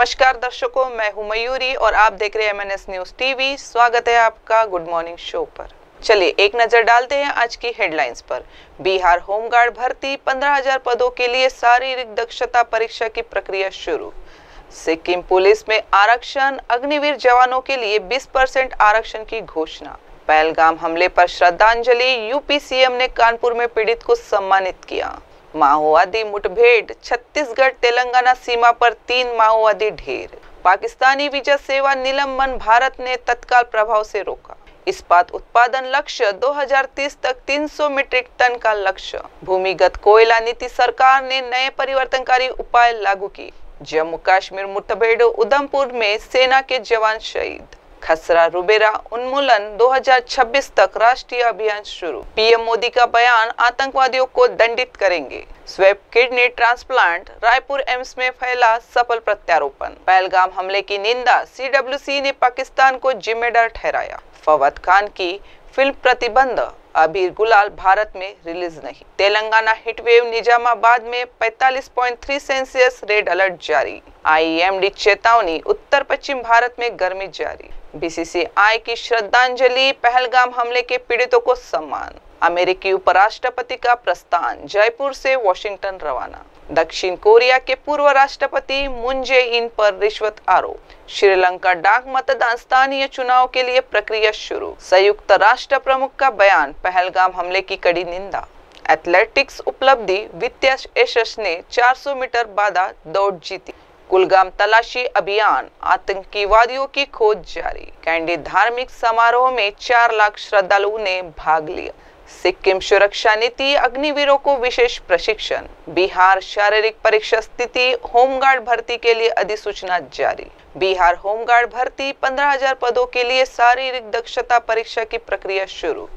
नमस्कार दर्शकों, मैं हूं मयूरी और आप देख रहे हैं MNS न्यूज टीवी। स्वागत है आपका गुड मॉर्निंग शो पर। चलिए एक नजर डालते हैं आज की हेडलाइंस पर। बिहार होमगार्ड भर्ती 15,000 पदों के लिए शारीरिक दक्षता परीक्षा की प्रक्रिया शुरू। सिक्किम पुलिस में आरक्षण, अग्निवीर जवानों के लिए 20% आरक्षण की घोषणा। पहलगाम हमले पर श्रद्धांजलि, यूपी सीएम ने कानपुर में पीड़ित को सम्मानित किया। माओवादी मुठभेड़, छत्तीसगढ़ तेलंगाना सीमा पर 3 माओवादी ढेर। पाकिस्तानी वीजा सेवा निलंबन भारत ने तत्काल प्रभाव से रोका। इस्पात उत्पादन लक्ष्य 2030 तक 300 मीट्रिक टन का लक्ष्य। भूमिगत कोयला नीति सरकार ने नए परिवर्तनकारी उपाय लागू किए। जम्मू कश्मीर मुठभेड़, उधमपुर में सेना के जवान शहीद। खसरा रुबेरा उन्मूलन 2026 तक राष्ट्रीय अभियान शुरू। पीएम मोदी का बयान, आतंकवादियों को दंडित करेंगे। Swap kidney transplant, Raipur AIIMS में फैला सफल प्रत्यारोपण। पहलगाम हमले की निंदा, CWC ने पाकिस्तान को जिम्मेदार ठहराया। फवाद खान की फिल्म प्रतिबंध, अबीर गुलाल भारत में रिलीज नहीं। तेलंगाना हिटवेव, निजामाबाद में 45.3 सेल्सियस रेड अलर्ट जारी। IEMD चेतावनी, उत्तर पश्चिम भारत में गर्मी जारी। BCCI की श्रद्धांजलि, पहलगाम हमले के पीड़ितों को सम्मान। अमेरिकी उपराष्ट्रपति का प्रस्थान, जयपुर से वॉशिंगटन रवाना। दक्षिण कोरिया के पूर्व राष्ट्रपति मून जे-इन पर रिश्वत आरोप। श्रीलंका डाक मतदान, स्थानीय चुनाव के लिए प्रक्रिया शुरू। संयुक्त राष्ट्र प्रमुख का बयान, पहलगाम हमले की कड़ी निंदा। एथलेटिक्स उपलब्धि, वित्तीय यशस ने 400 मीटर बाधा दौड़ जीती। कुलगाम तलाशी अभियान, आतंकवादियों की खोज जारी। कैंडी धार्मिक समारोह में 4 लाख श्रद्धालुओं ने भाग लिया। सिक्किम सुरक्षा नीति, अग्निवीरों को विशेष प्रशिक्षण। बिहार शारीरिक परीक्षा स्थिति, होमगार्ड भर्ती के लिए अधिसूचना जारी। बिहार होमगार्ड भर्ती 15,000 पदों के लिए शारीरिक दक्षता परीक्षा की प्रक्रिया शुरू।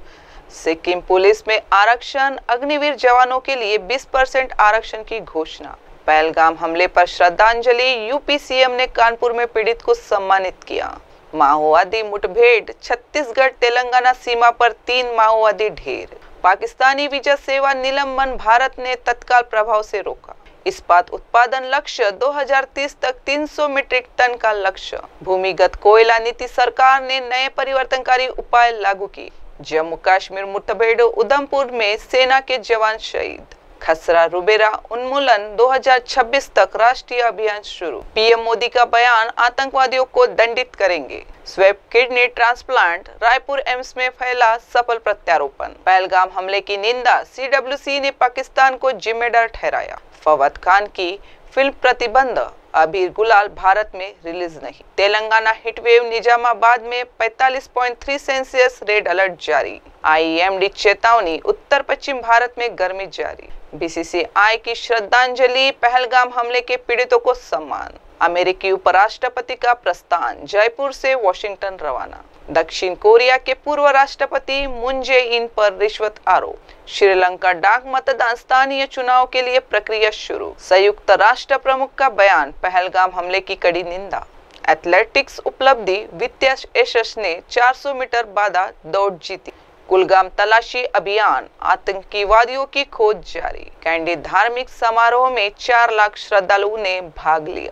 सिक्किम पुलिस में आरक्षण, अग्निवीर जवानों के लिए 20% आरक्षण की घोषणा। पहलगाम हमले पर श्रद्धांजलि, यूपी सीएम ने कानपुर में पीड़ित को सम्मानित किया। माओवादी मुठभेड़, छत्तीसगढ़ तेलंगाना सीमा पर 3 माओवादी ढेर। पाकिस्तानी वीजा सेवा निलंबन भारत ने तत्काल प्रभाव से रोका। इस्पात उत्पादन लक्ष्य 2030 तक 300 मीट्रिक टन का लक्ष्य। भूमिगत कोयला नीति सरकार ने नए परिवर्तनकारी उपाय लागू किए। जम्मू कश्मीर मुठभेड़, उधमपुर में सेना के जवान शहीद। खसरा रुबेरा उन्मूलन 2026 तक राष्ट्रीय अभियान शुरू। पीएम मोदी का बयान, आतंकवादियों को दंडित करेंगे। Swap kidney transplant, Raipur AIIMS में फैला सफल प्रत्यारोपण। पहलगाम हमले की निंदा, CWC ने पाकिस्तान को जिम्मेदार ठहराया। फवाद खान की फिल्म प्रतिबंध, अबीर गुलाल भारत में रिलीज नहीं। तेलंगाना हिटवेव, निजामाबाद में 45.3 सेल्सियस रेड अलर्ट जारी। IEMD चेतावनी, उत्तर पश्चिम भारत में गर्मी जारी। BCCI की श्रद्धांजलि, पहलगाम हमले के पीड़ितों को सम्मान। अमेरिकी उपराष्ट्रपति का प्रस्थान, जयपुर से वॉशिंगटन रवाना। दक्षिण कोरिया के पूर्व राष्ट्रपति मून जे-इन पर रिश्वत आरोप। श्रीलंका डाक मतदान, स्थानीय चुनाव के लिए प्रक्रिया शुरू। संयुक्त राष्ट्र प्रमुख का बयान, पहलगाम हमले की कड़ी निंदा। एथलेटिक्स उपलब्धि, वित्तीय यशस ने 400 मीटर बाधा दौड़ जीती। कुलगाम तलाशी अभियान, आतंकवादियों की खोज जारी। कैंडी धार्मिक समारोह में 4 लाख श्रद्धालुओं ने भाग लिया।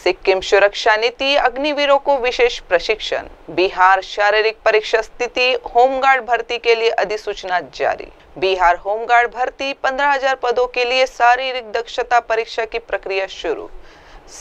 सिक्किम सुरक्षा नीति, अग्निवीरों को विशेष प्रशिक्षण। बिहार शारीरिक परीक्षा स्थिति, होमगार्ड भर्ती के लिए अधिसूचना जारी। बिहार होमगार्ड भर्ती 15,000 पदों के लिए शारीरिक दक्षता परीक्षा की प्रक्रिया शुरू।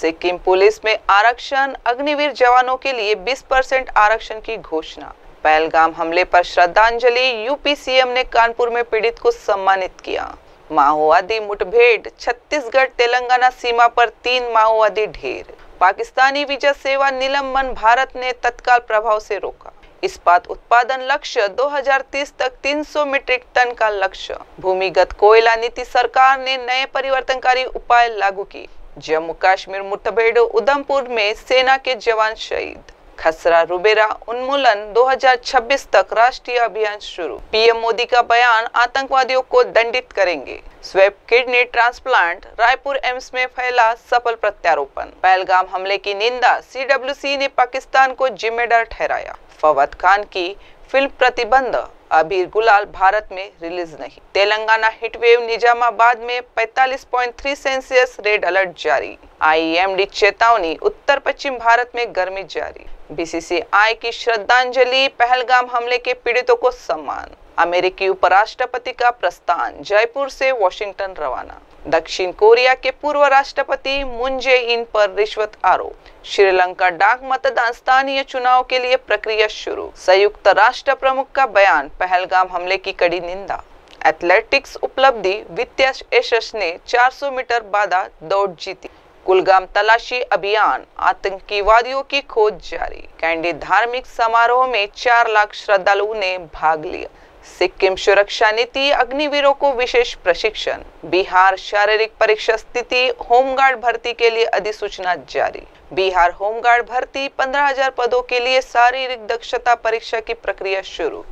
सिक्किम पुलिस में आरक्षण, अग्निवीर जवानों के लिए 20% आरक्षण की घोषणा। पहलगाम हमले पर श्रद्धांजलि, यूपी सीएम ने कानपुर में पीड़ित को सम्मानित किया। माओवादी मुठभेड़, छत्तीसगढ़ तेलंगाना सीमा पर 3 माओवादी ढेर। पाकिस्तानी वीजा सेवा निलंबन भारत ने तत्काल प्रभाव से रोका। इस्पात उत्पादन लक्ष्य 2030 तक 300 मीट्रिक टन का लक्ष्य। भूमिगत कोयला नीति सरकार ने नए परिवर्तनकारी उपाय लागू किए। जम्मू कश्मीर मुठभेड़, उधमपुर में सेना के जवान शहीद। खसरा रुबेरा उन्मूलन 2026 तक राष्ट्रीय अभियान शुरू। पीएम मोदी का बयान, आतंकवादियों को दंडित करेंगे। Swap kidney transplant, Raipur AIIMS में फैला सफल प्रत्यारोपण। पहलगाम हमले की निंदा, CWC ने पाकिस्तान को जिम्मेदार ठहराया। फवाद खान की फिल्म प्रतिबंध, अबीर गुलाल भारत में रिलीज नहीं। तेलंगाना हीटवेव, निजामाबाद में 45.3 सेल्सियस रेड अलर्ट जारी। आईएमडी चेतावनी, उत्तर पश्चिम भारत में गर्मी जारी। बीसीसीआई की श्रद्धांजलि, पहलगाम हमले के पीड़ितों को सम्मान। अमेरिकी उपराष्ट्रपति का प्रस्थान, जयपुर से वॉशिंगटन रवाना। दक्षिण कोरिया के पूर्व राष्ट्रपति मून जे-इन पर रिश्वत आरोप। श्रीलंका डाक मतदान, स्थानीय चुनाव के लिए प्रक्रिया शुरू। संयुक्त राष्ट्र प्रमुख का बयान, पहलगाम हमले की कड़ी निंदा। एथलेटिक्स उपलब्धि, वित्तीय यशस ने 400 मीटर बाधा दौड़ जीती। कुलगाम तलाशी अभियान, आतंकवादियों की खोज जारी। कैंडी धार्मिक समारोह में 4 लाख श्रद्धालुओं ने भाग लिया। सिक्किम सुरक्षा नीति, अग्निवीरों को विशेष प्रशिक्षण। बिहार शारीरिक परीक्षा स्थिति, होमगार्ड भर्ती के लिए अधिसूचना जारी। बिहार होमगार्ड भर्ती 15,000 पदों के लिए शारीरिक दक्षता परीक्षा की प्रक्रिया शुरू।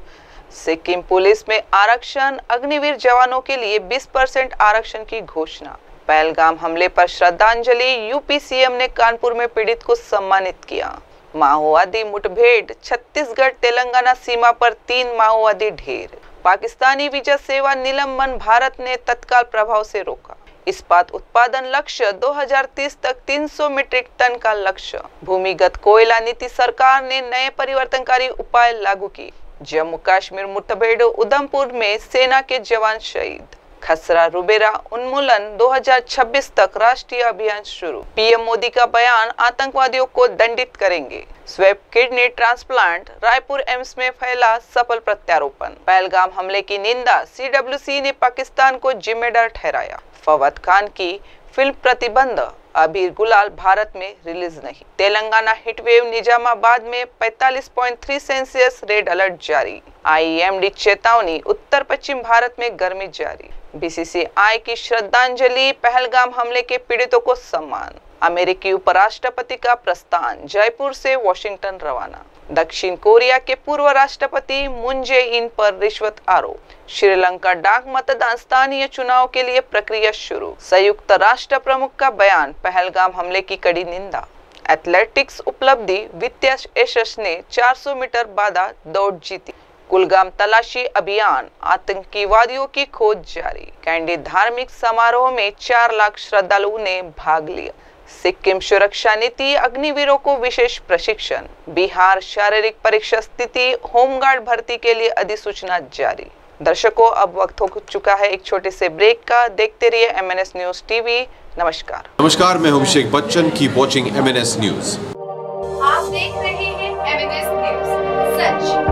सिक्किम पुलिस में आरक्षण, अग्निवीर जवानों के लिए 20% आरक्षण की घोषणा। पहलगाम हमले पर श्रद्धांजलि, यूपी सीएम ने कानपुर में पीड़ित को सम्मानित किया। माओवादी मुठभेड़, छत्तीसगढ़ तेलंगाना सीमा पर 3 माओवादी ढेर। पाकिस्तानी वीजा सेवा निलंबन भारत ने तत्काल प्रभाव से रोका। इस्पात उत्पादन लक्ष्य 2030 तक 300 मीट्रिक टन का लक्ष्य। भूमिगत कोयला नीति, सरकार ने नए परिवर्तनकारी उपाय लागू किए। जम्मू कश्मीर मुठभेड़, उधमपुर में सेना के जवान शहीद। खसरा रुबेरा उन्मूलन 2026 तक राष्ट्रीय अभियान शुरू। पीएम मोदी का बयान, आतंकवादियों को दंडित करेंगे। Swap kidney transplant, Raipur AIIMS में फैला सफल प्रत्यारोपण। पहलगाम हमले की निंदा, सीडब्ल्यूसी ने पाकिस्तान को जिम्मेदार ठहराया। फवाद खान की फिल्म प्रतिबंध, अबीर गुलाल भारत में रिलीज नहीं। तेलंगाना हीटवेव, निजामाबाद में 45.3 सेल्सियस रेड अलर्ट जारी। आईएमडी चेतावनी, उत्तर पश्चिम भारत में गर्मी जारी। बीसीसीआई की श्रद्धांजलि, पहलगाम हमले के पीड़ितों को सम्मान। अमेरिकी उपराष्ट्रपति का प्रस्थान, जयपुर से वॉशिंगटन रवाना। दक्षिण कोरिया के पूर्व राष्ट्रपति मून जे-इन पर रिश्वत आरोप। श्रीलंका डाक मतदान, स्थानीय चुनाव के लिए प्रक्रिया शुरू। संयुक्त राष्ट्र प्रमुख का बयान, पहलगाम हमले की कड़ी निंदा। एथलेटिक्स उपलब्धि, वित्तीय यशस ने 400 मीटर बाधा दौड़ जीती। कुलगाम तलाशी अभियान, आतंकवादियों की खोज जारी। कैंडी धार्मिक समारोह में 4 लाख श्रद्धालुओं ने भाग लिया। सिक्किम सुरक्षा नीति, अग्निवीरों को विशेष प्रशिक्षण। बिहार शारीरिक परीक्षा स्थिति, होमगार्ड भर्ती के लिए अधिसूचना जारी। दर्शकों, अब वक्त हो चुका है एक छोटे से ब्रेक का। देखते रहिए MNS न्यूज टीवी। नमस्कार, मैं हूं Abhishek Bachchan. Keep watching MNS news. आप देख रहे हैं MNS न्यूज, सच